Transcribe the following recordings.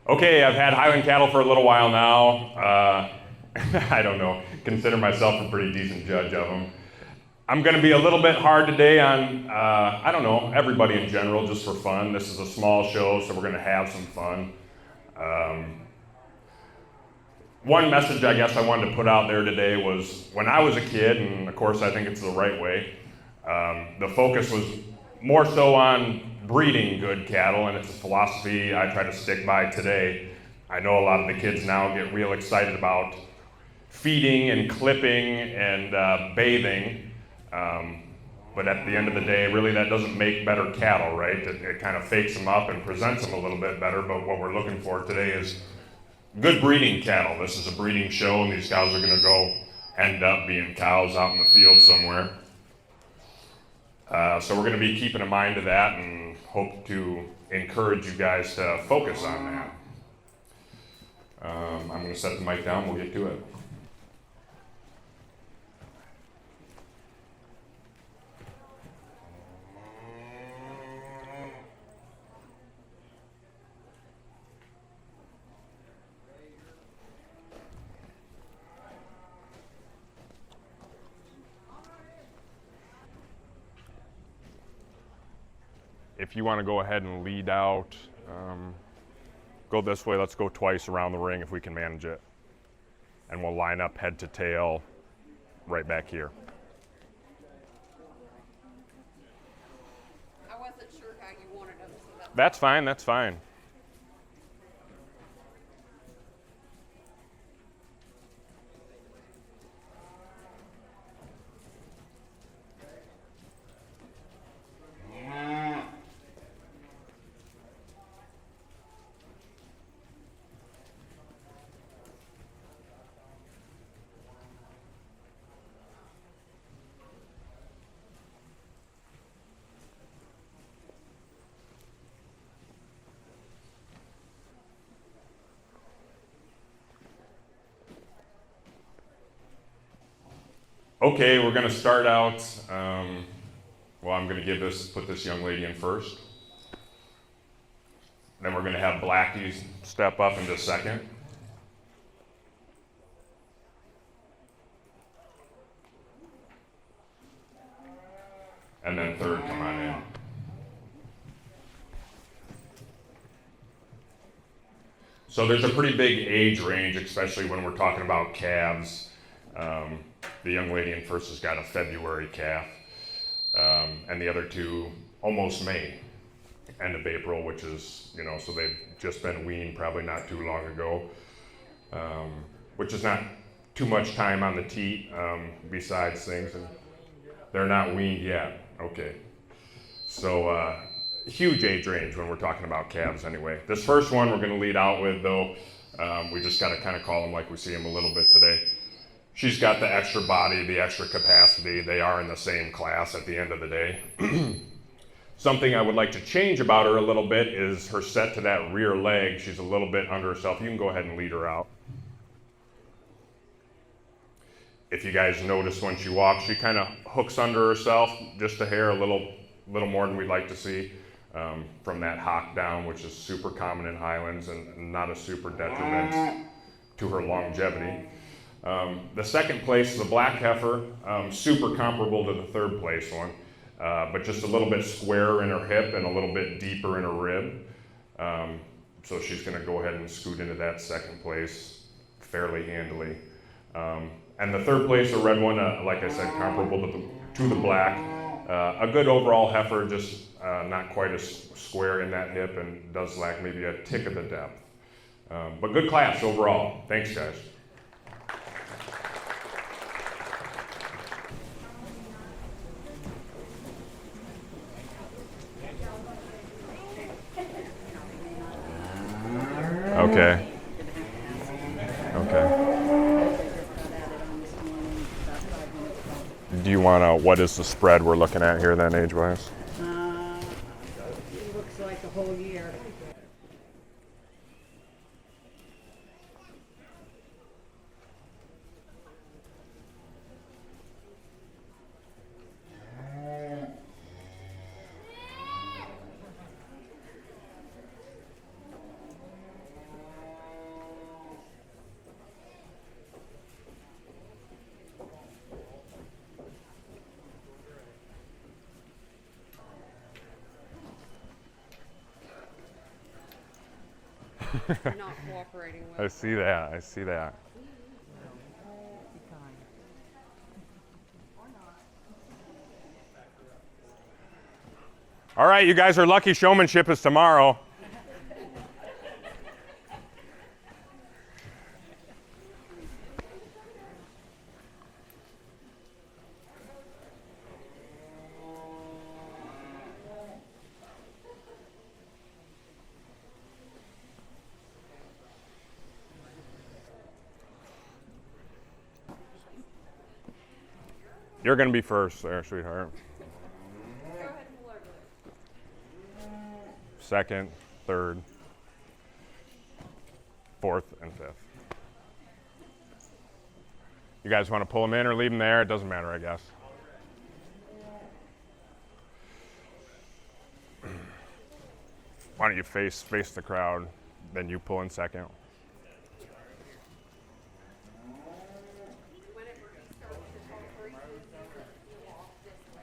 Okay, I've had Highland cattle for a little while now. I don't know, consider myself a pretty decent judge of them. I'm going to be a little bit hard today on, I don't know, everybody in general, just for fun. This is a small show, so we're going to have some fun. One message I guess I wanted to put out there today was when I was a kid, and of course I think it's the right way, the focus was more so on breeding good cattle, and it's a philosophy I try to stick by today. I know a lot of the kids now get real excited about feeding and clipping and bathing, but at the end of the day, really that doesn't make better cattle, right? It kind of fakes them up and presents them a little bit better, but what we're looking for today is good breeding cattle. This is a breeding show, and these cows are going to go end up being cows out in the field somewhere. So we're going to be keeping in mind of that and hope to encourage you guys to focus on that. I'm going to set the mic down. We'll get to it. If you want to go ahead and lead out, go this way. Let's go twice around the ring if we can manage it. And we'll line up head to tail right back here. I wasn't sure how you wanted them, so That's fine, that's fine. Okay, we're going to start out, well, I'm going to put this young lady in first. Then we're going to have Blackie step up into second. And then third, come on in. So there's a pretty big age range, especially when we're talking about calves. The young lady in first has got a February calf, and the other two almost May, end of April, which is, so they've just been weaned probably not too long ago, which is not too much time on the teat besides things, and they're not weaned yet. Okay, so huge age range when we're talking about calves anyway. This first one we're going to lead out with, though, we just got to kind of call them like we see them a little bit today. She's got the extra body, the extra capacity. They are in the same class at the end of the day. Something I would like to change about her a little bit is her set to that rear leg. She's a little bit under herself. You can go ahead and lead her out. If you guys notice when she walks, she kind of hooks under herself just a hair, a little more than we'd like to see from that hock down, which is super common in Highlands and not a super detriment to her longevity. The second place is a black heifer, super comparable to the third place one, but just a little bit squarer in her hip and a little bit deeper in her rib. So she's going to go ahead and scoot into that second place fairly handily. And the third place, a red one, like I said, comparable to the black. A good overall heifer, just not quite as square in that hip and does lack maybe a tick of the depth. But good class overall. Thanks, guys. Okay. Do you want to, what is the spread we're looking at here then, age-wise? it looks like a whole year. not cooperating I with. see that. I see that. All right, you guys are lucky showmanship is tomorrow. You're going to be first there, sweetheart. Go ahead and pull over. Second, third, fourth, and fifth. You guys want to pull them in or leave them there? It doesn't matter, I guess. Why don't you face the crowd, then you pull in second. Whenever you start with the whole three, you walk this way.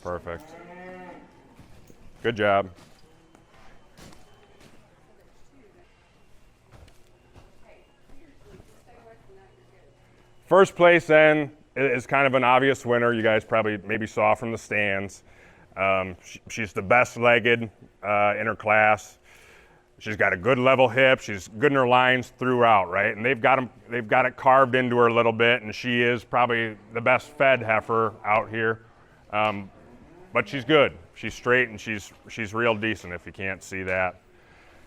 Perfect. Good job. First place then is kind of an obvious winner. You guys probably maybe saw from the stands. She's the best legged in her class. She's got a good level hip. She's good in her lines throughout, right? And they've got it carved into her a little bit, and she is probably the best fed heifer out here. But she's good. She's straight and she's real decent. If you can't see that,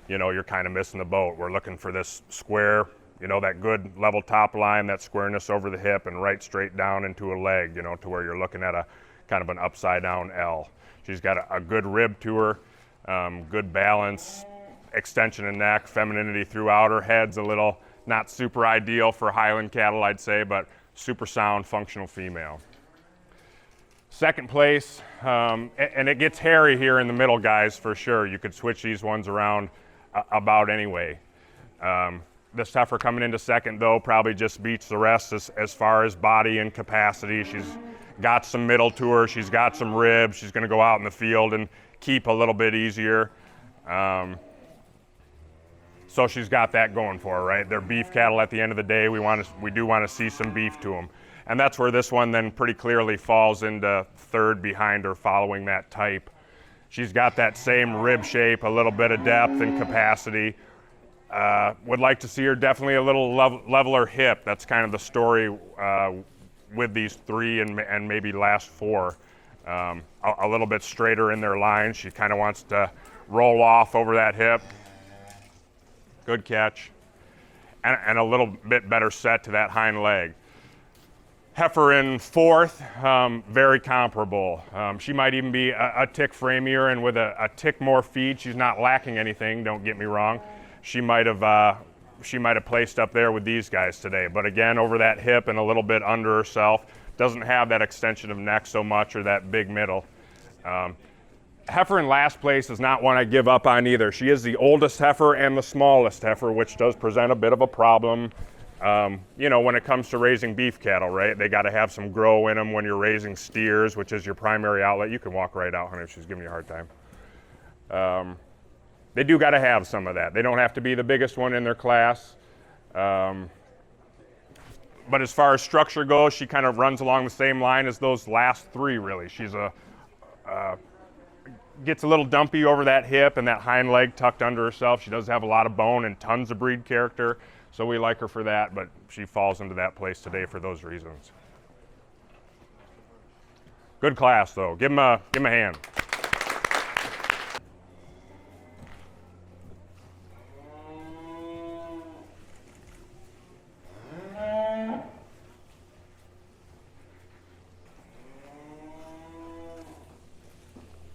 you know, you're kind of missing the boat. We're looking for this square, you know, that good level top line, that squareness over the hip and right straight down into a leg, you know, to where you're looking at a kind of an upside down L. She's got a good rib to her, good balance, extension of neck, femininity throughout. Her head's a little not super ideal for Highland cattle, I'd say, but super sound, functional female. Second place, and it gets hairy here in the middle, guys, for sure. You could switch these ones around about anyway. This heifer coming into second, though, probably just beats the rest as far as body and capacity. She's got some middle to her. She's got some ribs. She's going to go out in the field and keep a little bit easier. So she's got that going for her, right? They're beef cattle at the end of the day. We do want to see some beef to them. And that's where this one then pretty clearly falls into third behind her, following that type. She's got that same rib shape, a little bit of depth and capacity. Would like to see her definitely a little leveler hip. That's kind of the story with these three and maybe last four. A little bit straighter in their line. She kind of wants to roll off over that hip. Good catch. And a little bit better set to that hind leg. Heifer in fourth, very comparable. She might even be a tick framier and with a tick more feed. She's not lacking anything, don't get me wrong. She might have placed up there with these guys today. But again, over that hip and a little bit under herself. Doesn't have that extension of neck so much or that big middle. Heifer in last place is not one I give up on either. She is the oldest heifer and the smallest heifer, which does present a bit of a problem. You know, when it comes to raising beef cattle, right? They got to have some grow in them when you're raising steers, which is your primary outlet. You can walk right out, honey, if she's giving you a hard time. They do got to have some of that. They don't have to be the biggest one in their class. But as far as structure goes, she kind of runs along the same line as those last three, really. She's gets a little dumpy over that hip and that hind leg tucked under herself. She does have a lot of bone and tons of breed character. So we like her for that, but she falls into that place today for those reasons. Good class, though. Give him a hand.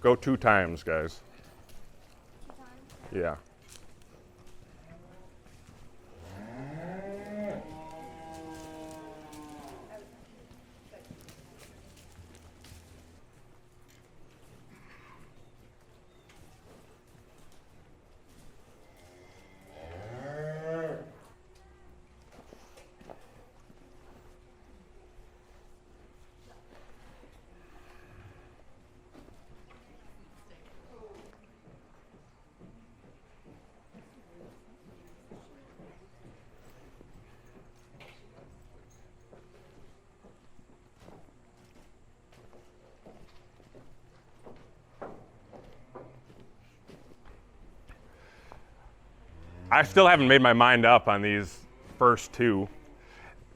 Go 2 times, guys. 2 times? Yeah. I still haven't made my mind up on these first two.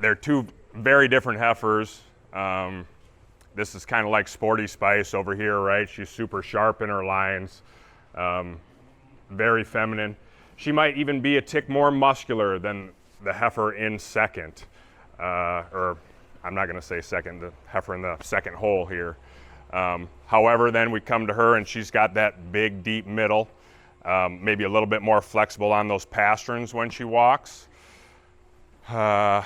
They're two very different heifers. This is kind of like Sporty Spice over here, right? She's super sharp in her lines, very feminine. She might even be a tick more muscular than the heifer in second, or I'm not going to say second, the heifer in the second hole here. However, then we come to her and she's got that big, deep middle, maybe a little bit more flexible on those pasterns when she walks. Yeah,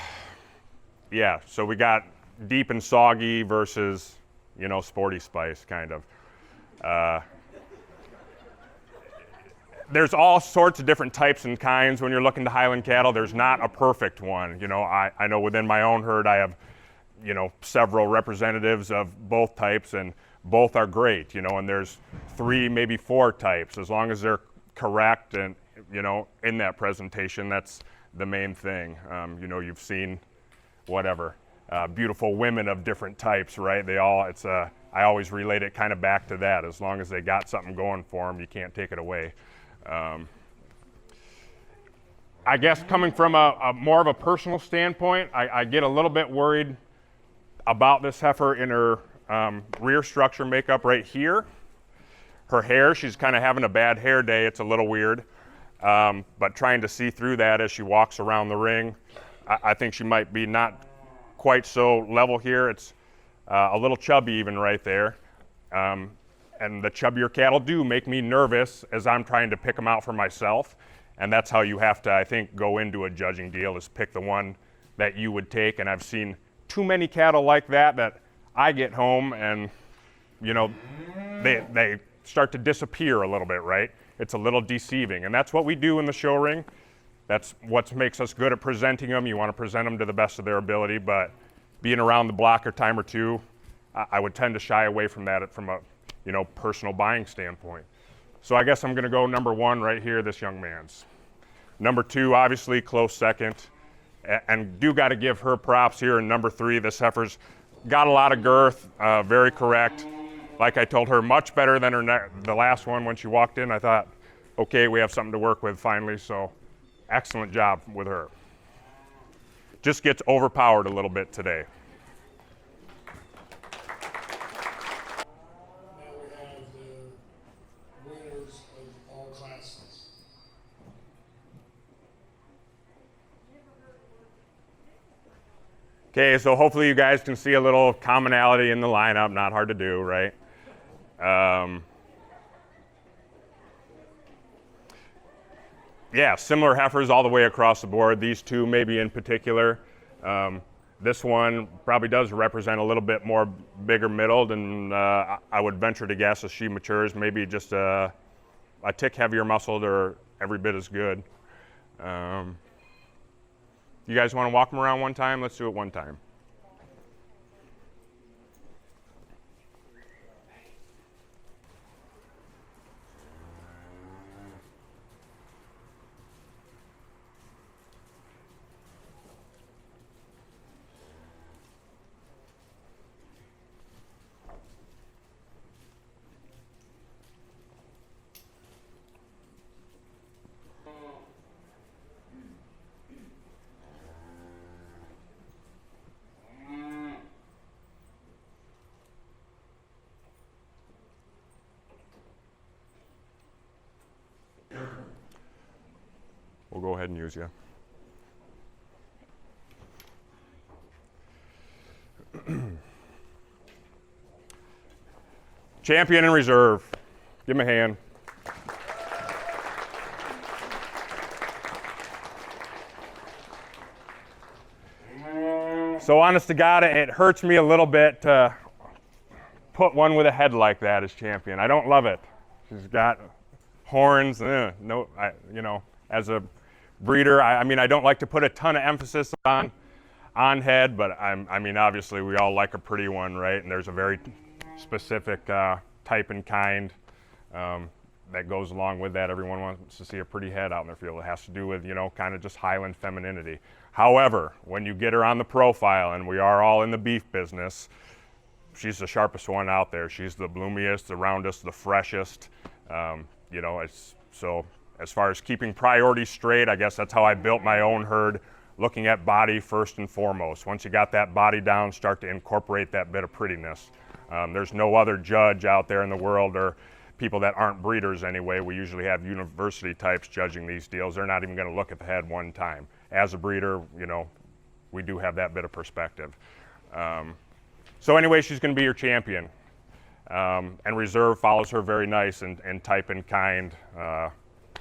so we got deep and soggy versus, you know, Sporty Spice kind of. There's all sorts of different types and kinds when you're looking to Highland cattle. There's not a perfect one. You know, I know within my own herd I have, you know, several representatives of both types, and both are great, you know, and there's 3, maybe 4 types. As long as they're correct and, you know, in that presentation, that's the main thing. You know, you've seen whatever, beautiful women of different types, right? They all, I always relate it kind of back to that. As long as they got something going for them, you can't take it away. I guess coming from a more of a personal standpoint, I get a little bit worried about this heifer in her rear structure makeup right here. Her hair, she's kind of having a bad hair day. It's a little weird, but trying to see through that as she walks around the ring, I think she might be not quite so level here. It's a little chubby even right there. And the chubbier cattle do make me nervous as I'm trying to pick them out for myself. And that's how you have to, I think, go into a judging deal, is pick the one that you would take. And I've seen too many cattle like that I get home and, you know, they start to disappear a little bit, right? It's a little deceiving. And that's what we do in the show ring. That's what makes us good at presenting them. You want to present them to the best of their ability, but being around the block a time or two, I would tend to shy away from that from a, you know, personal buying standpoint. So I guess I'm going to go number 1 right here, this young man's. Number 2, obviously close second, and do got to give her props here in number 3. This heifer's got a lot of girth, very correct. Like I told her, much better than the last one when she walked in. I thought, okay, we have something to work with finally, so excellent job with her. Just gets overpowered a little bit today. Okay, so hopefully you guys can see a little commonality in the lineup. Not hard to do, right? Yeah, similar heifers all the way across the board. These two maybe in particular. This one probably does represent a little bit more bigger middle than I would venture to guess as she matures. Maybe just a tick heavier muscled or every bit as good. You guys want to walk them around one time? Let's do it one time. We'll go ahead and use you. Champion in reserve. Give him a hand. So honest to God, it hurts me a little bit to put one with a head like that as champion. I don't love it. She's got horns. No, you know, as a breeder, I mean, I don't like to put a ton of emphasis on head, but I mean, obviously we all like a pretty one, right? And there's a very specific type and kind that goes along with that. Everyone wants to see a pretty head out in their field. It has to do with, you know, kind of just Highland femininity. However, when you get her on the profile, and we are all in the beef business, she's the sharpest one out there. She's the bloomiest, the roundest, the freshest. You know, it's so As far as keeping priorities straight, I guess that's how I built my own herd, looking at body first and foremost. Once you got that body down, start to incorporate that bit of prettiness. There's no other judge out there in the world, or people that aren't breeders anyway. We usually have university types judging these deals. They're not even going to look at the head one time. As a breeder, you know, we do have that bit of perspective. So anyway, she's going to be your champion. And Reserve follows her very nice and type and kind.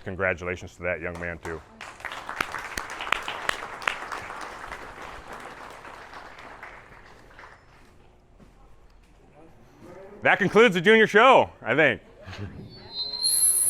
Congratulations to that young man too. That concludes the junior show, I think.